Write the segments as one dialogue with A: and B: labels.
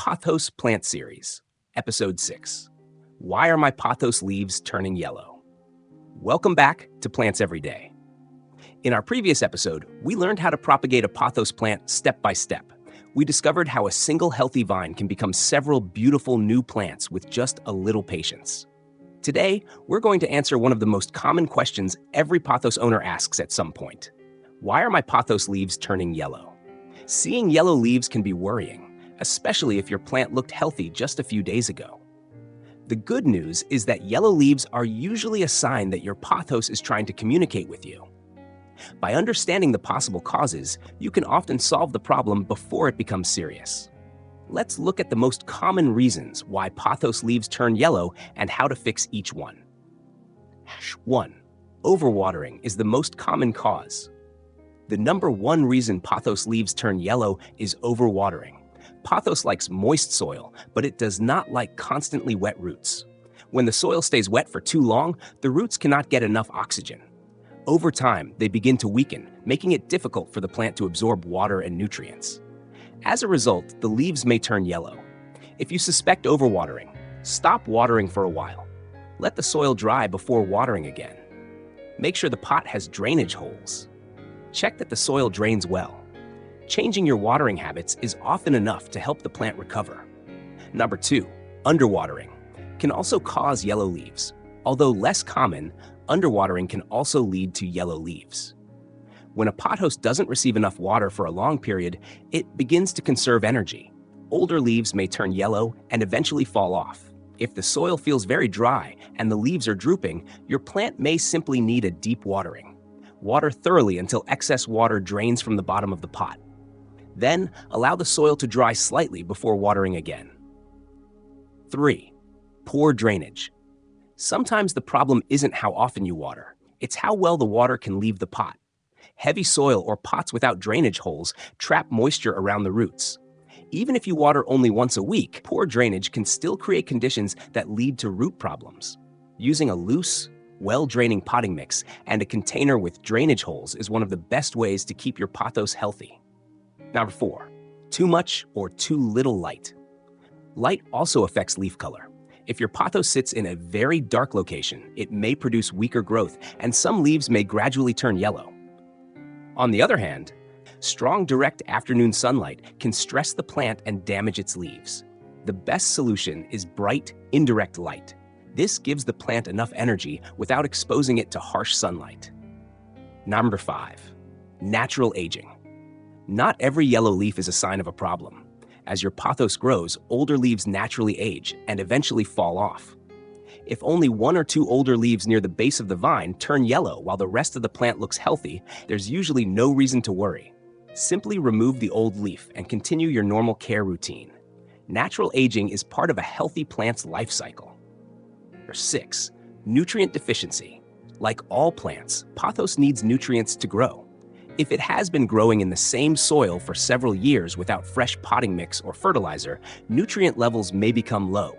A: Pothos Plant Series, Episode 6. Why are my pothos leaves turning yellow? Welcome back to Plants Every Day. In our previous episode, we learned how to propagate a pothos plant step by step. We discovered how a single healthy vine can become several beautiful new plants with just a little patience. Today, we're going to answer one of the most common questions every pothos owner asks at some point. Why are my pothos leaves turning yellow? Seeing yellow leaves can be worrying, especially if your plant looked healthy just a few days ago. The good news is that yellow leaves are usually a sign that your pothos is trying to communicate with you. By understanding the possible causes, you can often solve the problem before it becomes serious. Let's look at the most common reasons why pothos leaves turn yellow and how to fix each one. 1. Overwatering is the most common cause. The number one reason pothos leaves turn yellow is overwatering. Pothos likes moist soil, but it does not like constantly wet roots. When the soil stays wet for too long, the roots cannot get enough oxygen. Over time, they begin to weaken, making it difficult for the plant to absorb water and nutrients. As a result, the leaves may turn yellow. If you suspect overwatering, stop watering for a while. Let the soil dry before watering again. Make sure the pot has drainage holes. Check that the soil drains well. Changing your watering habits is often enough to help the plant recover. 2. Underwatering can also cause yellow leaves. Although less common, underwatering can also lead to yellow leaves. When a pothos doesn't receive enough water for a long period, it begins to conserve energy. Older leaves may turn yellow and eventually fall off. If the soil feels very dry and the leaves are drooping, your plant may simply need a deep watering. Water thoroughly until excess water drains from the bottom of the pot. Then, allow the soil to dry slightly before watering again. 3. Poor drainage. Sometimes the problem isn't how often you water, it's how well the water can leave the pot. Heavy soil or pots without drainage holes trap moisture around the roots. Even if you water only once a week, poor drainage can still create conditions that lead to root problems. Using a loose, well-draining potting mix and a container with drainage holes is one of the best ways to keep your pothos healthy. 4. Too much or too little light. Light also affects leaf color. If your pothos sits in a very dark location, it may produce weaker growth, and some leaves may gradually turn yellow. On the other hand, strong direct afternoon sunlight can stress the plant and damage its leaves. The best solution is bright, indirect light. This gives the plant enough energy without exposing it to harsh sunlight. 5. Natural aging. Not every yellow leaf is a sign of a problem. As your pothos grows, older leaves naturally age and eventually fall off. If only 1 or 2 older leaves near the base of the vine turn yellow while the rest of the plant looks healthy, there's usually no reason to worry. Simply remove the old leaf and continue your normal care routine. Natural aging is part of a healthy plant's life cycle. 6. Nutrient deficiency. Like all plants, pothos needs nutrients to grow. If it has been growing in the same soil for several years without fresh potting mix or fertilizer, nutrient levels may become low.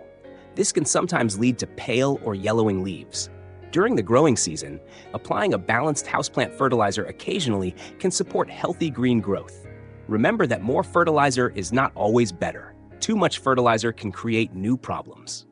A: This can sometimes lead to pale or yellowing leaves. During the growing season, applying a balanced houseplant fertilizer occasionally can support healthy green growth. Remember that more fertilizer is not always better. Too much fertilizer can create new problems.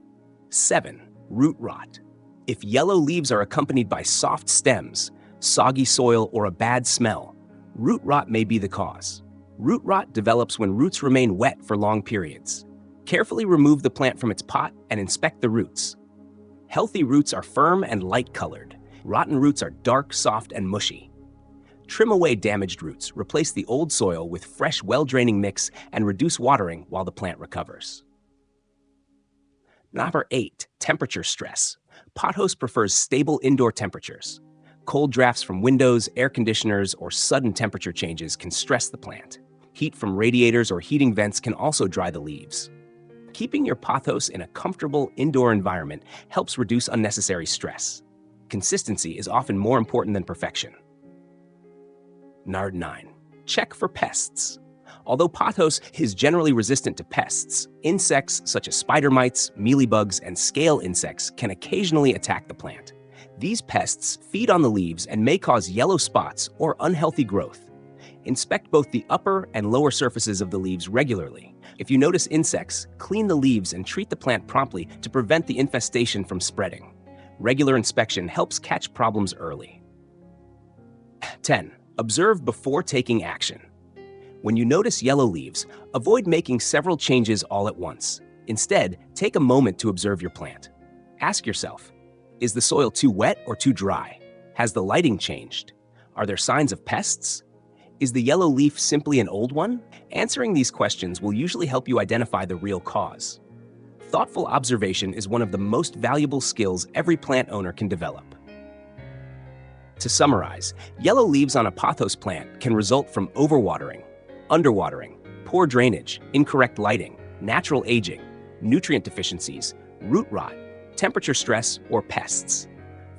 A: 7. Root rot. If yellow leaves are accompanied by soft stems, soggy soil, or a bad smell, root rot may be the cause. Root rot develops when roots remain wet for long periods. Carefully remove the plant from its pot and inspect the roots. Healthy roots are firm and light-colored. Rotten roots are dark, soft, and mushy. Trim away damaged roots, replace the old soil with fresh, well-draining mix, and reduce watering while the plant recovers. 8. Temperature stress. Pothos prefers stable indoor temperatures. Cold drafts from windows, air conditioners, or sudden temperature changes can stress the plant. Heat from radiators or heating vents can also dry the leaves. Keeping your pothos in a comfortable indoor environment helps reduce unnecessary stress. Consistency is often more important than perfection. 9. Check for pests. Although pothos is generally resistant to pests, insects such as spider mites, mealybugs, and scale insects can occasionally attack the plant. These pests feed on the leaves and may cause yellow spots or unhealthy growth. Inspect both the upper and lower surfaces of the leaves regularly. If you notice insects, clean the leaves and treat the plant promptly to prevent the infestation from spreading. Regular inspection helps catch problems early. 10. Observe before taking action. When you notice yellow leaves, avoid making several changes all at once. Instead, take a moment to observe your plant. Ask yourself, is the soil too wet or too dry? Has the lighting changed? Are there signs of pests? Is the yellow leaf simply an old one? Answering these questions will usually help you identify the real cause. Thoughtful observation is one of the most valuable skills every plant owner can develop. To summarize, yellow leaves on a pothos plant can result from overwatering, underwatering, poor drainage, incorrect lighting, natural aging, nutrient deficiencies, root rot, temperature stress, or pests.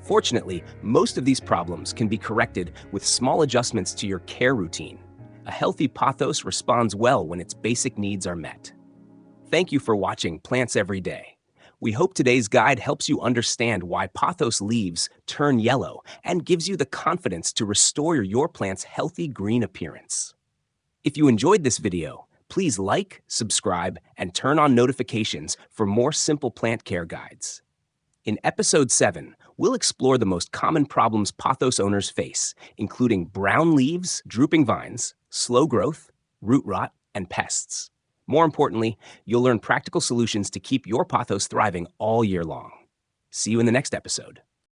A: Fortunately, most of these problems can be corrected with small adjustments to your care routine. A healthy pothos responds well when its basic needs are met. Thank you for watching Plants Every Day. We hope today's guide helps you understand why pothos leaves turn yellow and gives you the confidence to restore your plant's healthy green appearance. If you enjoyed this video, please like, subscribe, and turn on notifications for more simple plant care guides. In Episode 7, we'll explore the most common problems pothos owners face, including brown leaves, drooping vines, slow growth, root rot, and pests. More importantly, you'll learn practical solutions to keep your pothos thriving all year long. See you in the next episode.